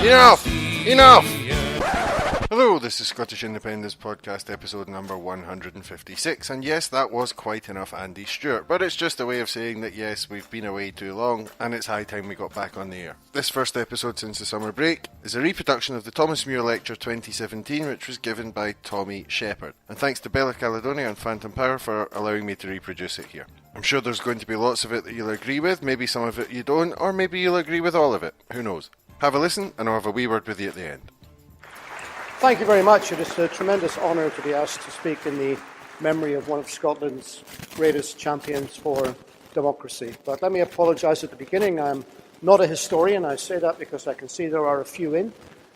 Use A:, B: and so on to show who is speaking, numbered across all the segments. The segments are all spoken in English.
A: Enough! Enough! Hello, this is Scottish Independence Podcast episode number 156, and yes, that was quite enough Andy Stewart, but it's just a way of saying that yes, we've been away too long, and it's high time we got back on the air. This first episode since the summer break is a reproduction of the Thomas Muir Lecture 2017, which was given by Tommy Sheppard, and thanks to Bella Caledonia and Phantom Power for allowing me to reproduce it here. I'm sure there's going to be lots of it that you'll agree with, maybe some of it you don't, or maybe you'll agree with all of it, who knows. Have a listen, and I'll have a wee word with you at the end.
B: Thank you very much. It is a tremendous honour to be asked to speak in the memory of one of Scotland's greatest champions for democracy. But let me apologise at the beginning. I'm not a historian. I say that because I can see there are a few in.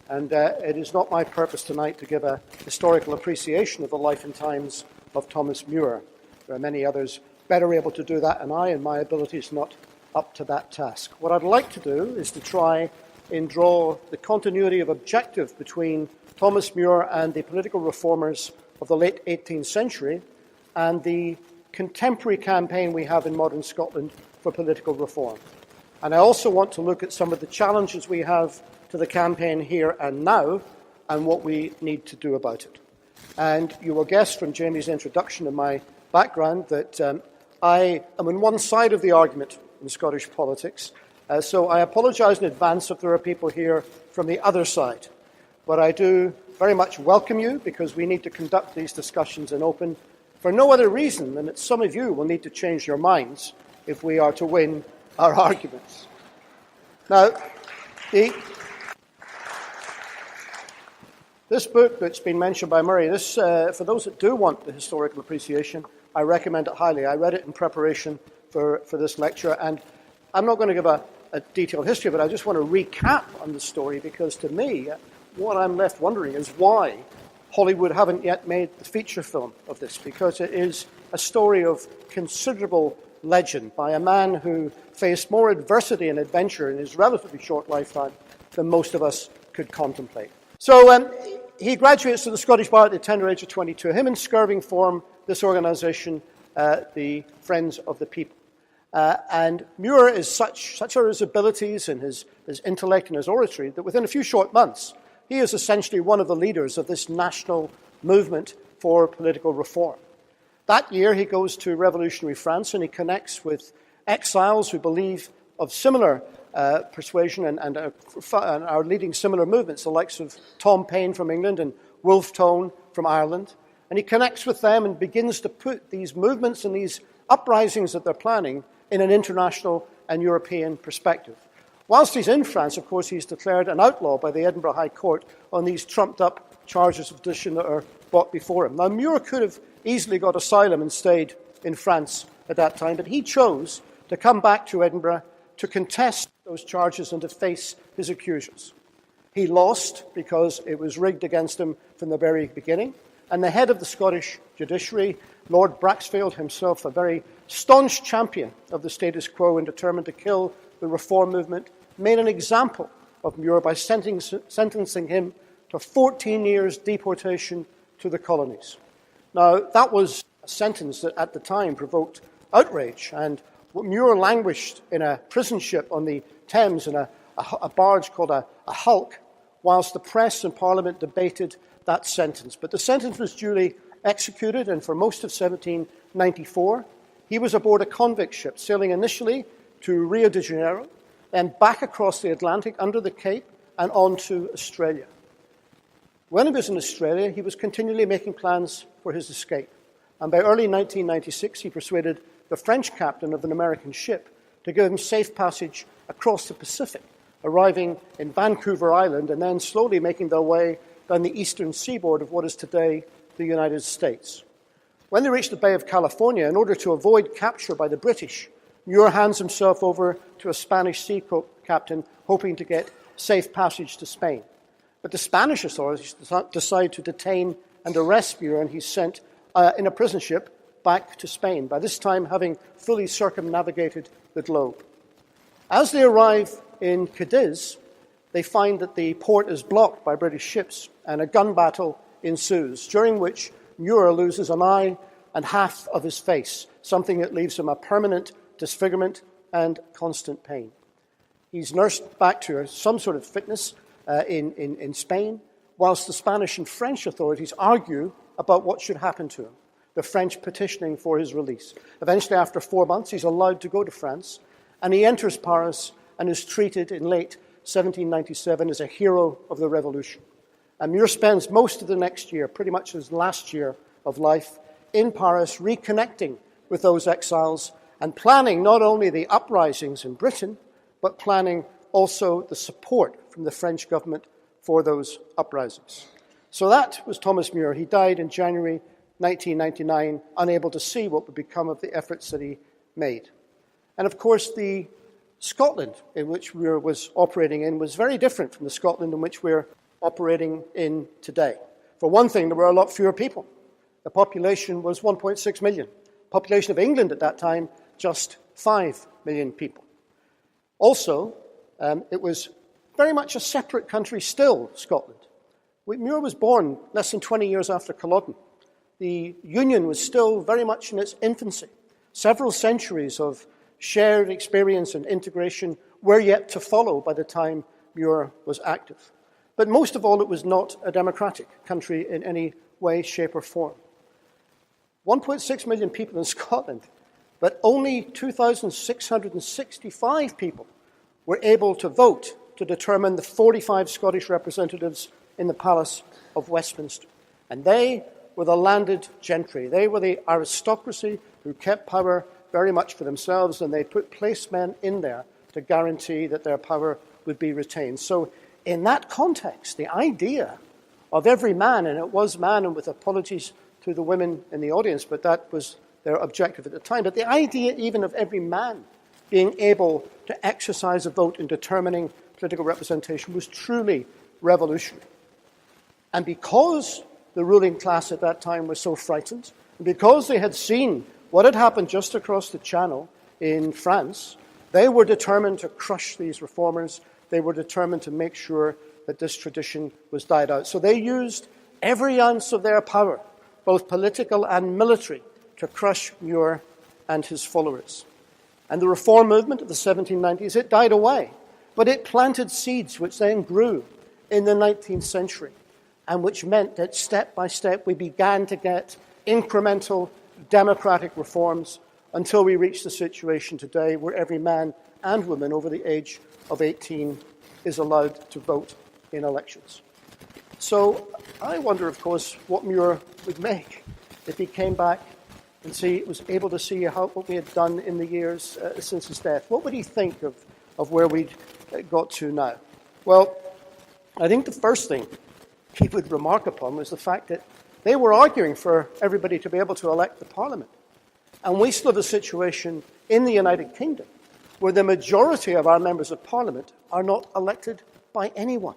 B: And it is not my purpose tonight to give a historical appreciation of the life and times of Thomas Muir. There are many others better able to do that than I, and my ability is not up to that task. What I'd like to do is to try and draw the continuity of objective between Thomas Muir and the political reformers of the late 18th century and the contemporary campaign we have in modern Scotland for political reform. And I also want to look at some of the challenges we have to the campaign here and now and what we need to do about it. And you will guess from Jamie's introduction and my background that I am on one side of the argument in Scottish politics, so I apologise in advance if there are people here from the other side. But I do very much welcome you because we need to conduct these discussions in open for no other reason than that some of you will need to change your minds if we are to win our arguments. Now, this book that's been mentioned by Murray, for those that do want the historical appreciation, I recommend it highly. I read it in preparation for this lecture, and I'm not going to give a detailed history, but I just want to recap on the story because to me, what I'm left wondering is why Hollywood haven't yet made the feature film of this, because it is a story of considerable legend by a man who faced more adversity and adventure in his relatively short lifetime than most of us could contemplate. So he graduates to the Scottish Bar at the tender age of 22. Him and Skirving form this organisation, the Friends of the People. And Muir is such are his abilities and his intellect and his oratory that within a few short months, he is essentially one of the leaders of this national movement for political reform. That year, he goes to revolutionary France and he connects with exiles who believe of similar persuasion and are leading similar movements, the likes of Tom Paine from England and Wolfe Tone from Ireland. And he connects with them and begins to put these movements and these uprisings that they're planning in an international and European perspective. Whilst he's in France, of course, he's declared an outlaw by the Edinburgh High Court on these trumped-up charges of sedition that are brought before him. Now, Muir could have easily got asylum and stayed in France at that time, but he chose to come back to Edinburgh to contest those charges and to face his accusers. He lost because it was rigged against him from the very beginning, and the head of the Scottish judiciary, Lord Braxfield himself, a very staunch champion of the status quo and determined to kill the reform movement, made an example of Muir by sentencing him to 14 years deportation to the colonies. Now, that was a sentence that at the time provoked outrage, and Muir languished in a prison ship on the Thames in a barge called a hulk, whilst the press and Parliament debated that sentence. But the sentence was duly executed, and for most of 1794, he was aboard a convict ship, sailing initially to Rio de Janeiro, then back across the Atlantic under the Cape and on to Australia. When he was in Australia, he was continually making plans for his escape. And by early 1996, he persuaded the French captain of an American ship to give him safe passage across the Pacific, arriving in Vancouver Island and then slowly making their way down the eastern seaboard of what is today the United States. When they reached the Bay of California, in order to avoid capture by the British, Muir hands himself over to a Spanish sea captain, hoping to get safe passage to Spain. But the Spanish authorities decide to detain and arrest Muir, and he's sent in a prison ship back to Spain, by this time having fully circumnavigated the globe. As they arrive in Cadiz, they find that the port is blocked by British ships, and a gun battle ensues, during which Muir loses an eye and half of his face, something that leaves him a permanent disfigurement and constant pain. He's nursed back to some sort of fitness, in Spain, whilst the Spanish and French authorities argue about what should happen to him, the French petitioning for his release. Eventually, after 4 months, he's allowed to go to France, and he enters Paris and is treated in late 1797 as a hero of the revolution. And Muir spends most of the next year, pretty much his last year of life, in Paris, reconnecting with those exiles and planning not only the uprisings in Britain, but planning also the support from the French government for those uprisings. So that was Thomas Muir. He died in January 1999, unable to see what would become of the efforts that he made. And of course, the Scotland in which Muir was operating in was very different from the Scotland in which we're operating in today. For one thing, there were a lot fewer people. The population was 1.6 million. The population of England at that time, just 5 million people. Also, it was very much a separate country still, Scotland. Muir was born less than 20 years after Culloden. The Union was still very much in its infancy. Several centuries of shared experience and integration were yet to follow by the time Muir was active. But most of all, it was not a democratic country in any way, shape, or form. 1.6 million people in Scotland, but only 2,665 people were able to vote to determine the 45 Scottish representatives in the Palace of Westminster. And they were the landed gentry. They were the aristocracy who kept power very much for themselves, and they put placemen in there to guarantee that their power would be retained. So in that context, the idea of every man, and it was man, and with apologies to the women in the audience, but that was their objective at the time, but the idea even of every man being able to exercise a vote in determining political representation was truly revolutionary. And because the ruling class at that time was so frightened, and because they had seen what had happened just across the Channel in France, they were determined to crush these reformers. They were determined to make sure that this tradition was died out. So they used every ounce of their power, both political and military, to crush Muir and his followers. And the reform movement of the 1790s, it died away, but it planted seeds which then grew in the 19th century, and which meant that step by step we began to get incremental democratic reforms until we reached the situation today where every man and woman over the age of 18 is allowed to vote in elections. So I wonder, of course, what Muir would make if he came back and was able to see what we had done in the years since his death. What would he think of where we'd got to now? Well, I think the first thing he would remark upon was the fact that they were arguing for everybody to be able to elect the Parliament. And we still have a situation in the United Kingdom where the majority of our members of Parliament are not elected by anyone.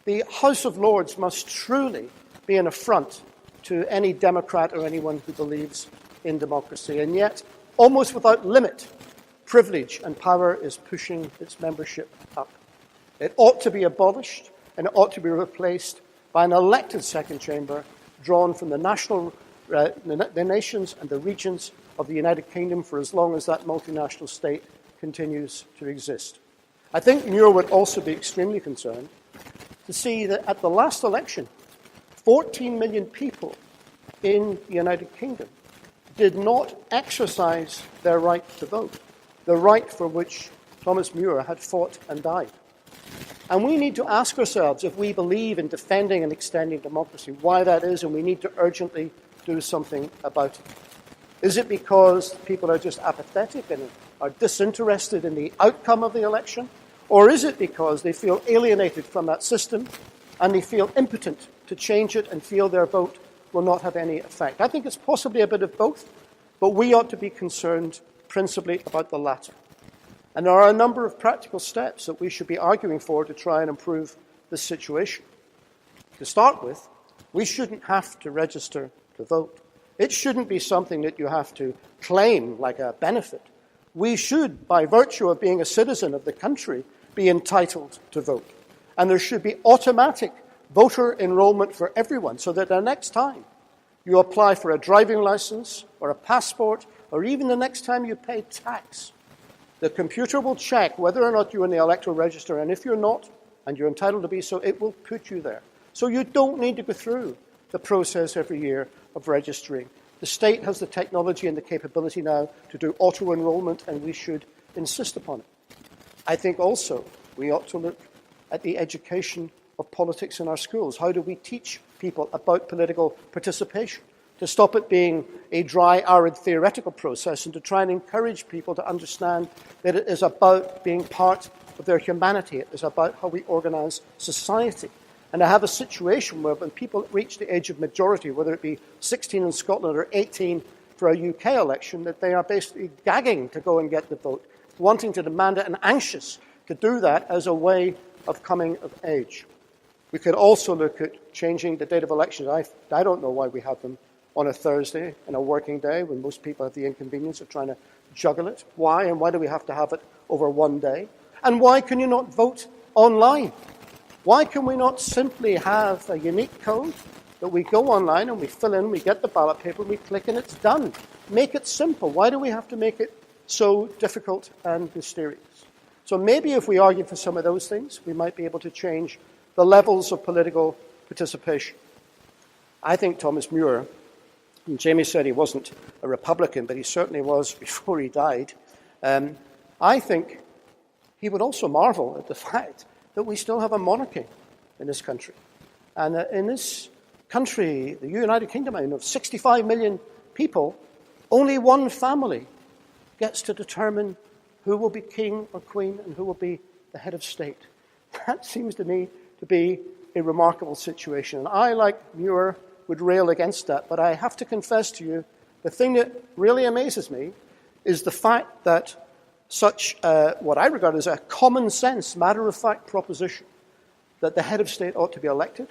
B: The House of Lords must truly be an affront to any Democrat or anyone who believes in democracy. And yet, almost without limit, privilege and power is pushing its membership up. It ought to be abolished, and it ought to be replaced by an elected second chamber drawn from the nations and the regions of the United Kingdom for as long as that multinational state continues to exist. I think Muir would also be extremely concerned to see that at the last election, 14 million people in the United Kingdom did not exercise their right to vote, the right for which Thomas Muir had fought and died. And we need to ask ourselves, if we believe in defending and extending democracy, why that is, and we need to urgently do something about it. Is it because people are just apathetic and are disinterested in the outcome of the election? Or is it because they feel alienated from that system and they feel impotent to change it and feel their vote will not have any effect? I think it's possibly a bit of both, but we ought to be concerned principally about the latter. And there are a number of practical steps that we should be arguing for to try and improve this situation. To start with, we shouldn't have to register to vote. It shouldn't be something that you have to claim like a benefit. We should, by virtue of being a citizen of the country, be entitled to vote. And there should be automatic voter enrollment for everyone, so that the next time you apply for a driving license or a passport, or even the next time you pay tax, the computer will check whether or not you're in the electoral register, and if you're not, and you're entitled to be so, it will put you there. So you don't need to go through the process every year of registering. The state has the technology and the capability now to do auto-enrollment, and we should insist upon it. I think also we ought to look at the education of politics in our schools. How do we teach people about political participation? To stop it being a dry, arid theoretical process and to try and encourage people to understand that it is about being part of their humanity. It is about how we organise society. And to have a situation where when people reach the age of majority, whether it be 16 in Scotland or 18 for a UK election, that they are basically gagging to go and get the vote, wanting to demand it and anxious to do that as a way of coming of age. We could also look at changing the date of elections. I don't know why we have them on a Thursday in a working day when most people have the inconvenience of trying to juggle it. Why? And why do we have to have it over one day? And why can you not vote online? Why can we not simply have a unique code that we go online and we fill in, we get the ballot paper, we click and it's done? Make it simple. Why do we have to make it so difficult and mysterious? So maybe if we argue for some of those things, we might be able to change the levels of political participation. I think Thomas Muir, and Jamie said he wasn't a Republican, but he certainly was before he died, I think he would also marvel at the fact that we still have a monarchy in this country. And in this country, the United Kingdom, of 65 million people, only one family gets to determine who will be king or queen and who will be the head of state. That seems to me to be a remarkable situation. And I, like Muir, would rail against that. But I have to confess to you, the thing that really amazes me is the fact that such what I regard as a common sense, matter-of-fact proposition that the head of state ought to be elected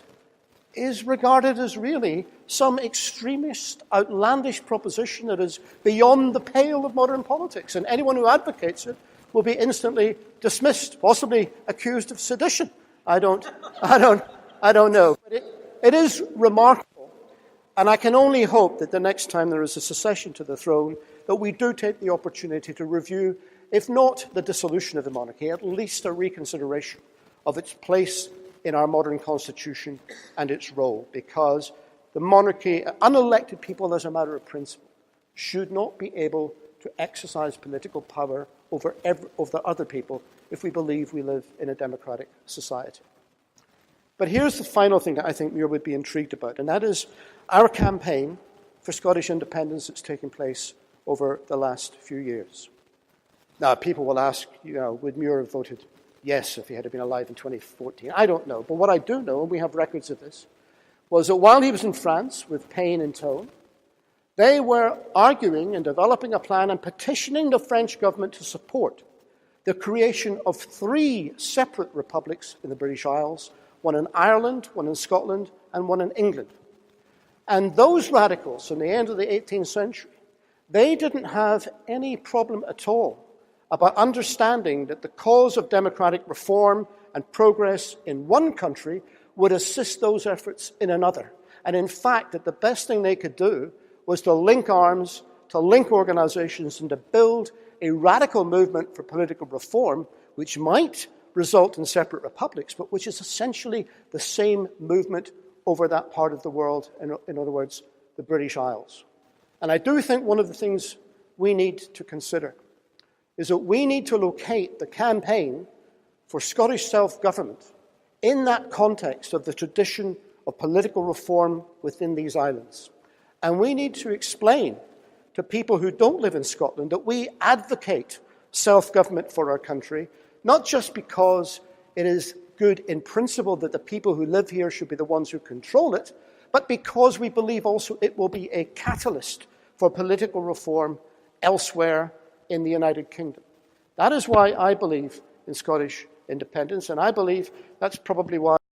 B: is regarded as really some extremist, outlandish proposition that is beyond the pale of modern politics. And anyone who advocates it will be instantly dismissed, possibly accused of sedition. I don't know. But it is remarkable. And I can only hope that the next time there is a succession to the throne, that we do take the opportunity to review, if not the dissolution of the monarchy, at least a reconsideration of its place in our modern constitution and its role, because the monarchy, unelected people as a matter of principle, should not be able to exercise political power over other people if we believe we live in a democratic society. But here's the final thing that I think Muir would be intrigued about, and that is our campaign for Scottish independence that's taken place over the last few years. Now, people will ask, would Muir have voted yes if he had been alive in 2014? I don't know. But what I do know, and we have records of this, was that while he was in France with Paine in tow, they were arguing and developing a plan and petitioning the French government to support the creation of 3 separate republics in the British Isles, one in Ireland, one in Scotland, and one in England. And those radicals, in the end of the 18th century, they didn't have any problem at all about understanding that the cause of democratic reform and progress in one country would assist those efforts in another. And in fact, that the best thing they could do was to link arms, to link organizations, and to build a radical movement for political reform, which might result in separate republics, but which is essentially the same movement over that part of the world, in other words, the British Isles. And I do think one of the things we need to consider is that we need to locate the campaign for Scottish self-government in that context of the tradition of political reform within these islands. And we need to explain to people who don't live in Scotland that we advocate self-government for our country, not just because it is good in principle that the people who live here should be the ones who control it, but because we believe also it will be a catalyst for political reform elsewhere in the United Kingdom. That is why I believe in Scottish independence, and I believe that's probably why